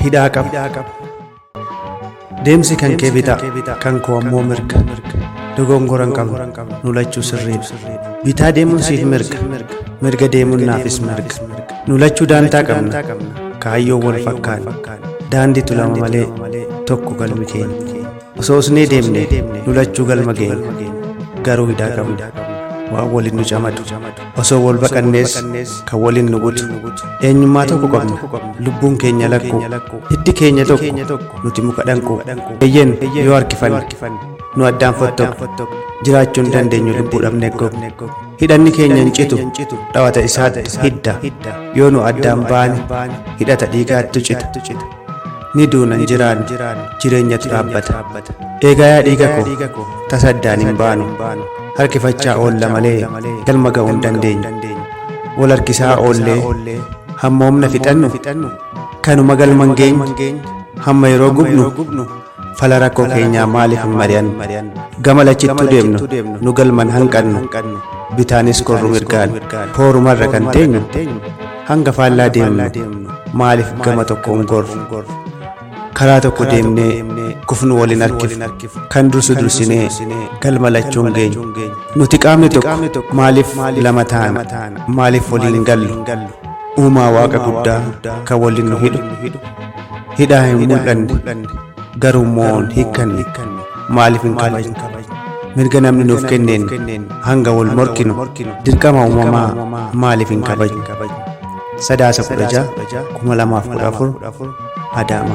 hidhaa qaba. Deemsi kan kee bitaa kan koo ammoo mirga. Dogongoran qabu nu lachuu sirriidha. Bitaa deemuun siif mirga, mirga deemuun naafis mirga. Nu lachuu daantaa qabna, kaayyoo wal fakkaanna. Daandiitu lama malee tokko galmi keenya. Osoo osnee deemne nu lachuu galma geenya. Garuu hidhaa qabna, waan waliin nu camadu. Osoo wal baqannees kan waliin nu guutu. Eenyummaa tokko qabna, lubbuun keenya lakkuu. Hiddi keenya tokko, nuti muka dhanquu. Eeyyen yoo harkifanne nu addaan fottoqu. Jiraachuu hin dandeenyu lubbuu dhabnee gogne. Hidhanni keenya hin citu, dhawata isaatti hidda. Yoo nu addaan baane hidhata dhiigaattu cita. Ni duunan jiraannu, jireenyatu dhaabbata. Eegaa yaa dhiiga koo, tasaddaan hin baanu. Harkifachaa oolla malee galma ga'uu hin dandeenyu. Wal harkisaa oollee hamma humna fixannu kanuma galma hin geenyu. Hamma yeroo gubnu fala rakkoo keenyaa maaliif hin mari'annu. Gama lachittuu deemnu nu galman hanqannu. Bitaanis korru mirgaan foorumarra kan teenyu hanga faallaa deemnu maaliif gama tokko hin gorru. Karaa tokko deemnee kufnu waliin harkifnu kan dursu dursinee galma lachuu hin geenyu. Nuti qaamni tokko maaliif lama taana, maaliif waliin gallu. Uumaa waaqa guddaa kan waliin nu hidhu. Hidhaa hin mul'anne garuu moon hiikkanne maaliif hin kabajne. Mirga namni nuuf kenneen hanga wal morkinu dirqama uumamaa maaliif hin kabajne. 3 Sadaasa 2014 Adaama.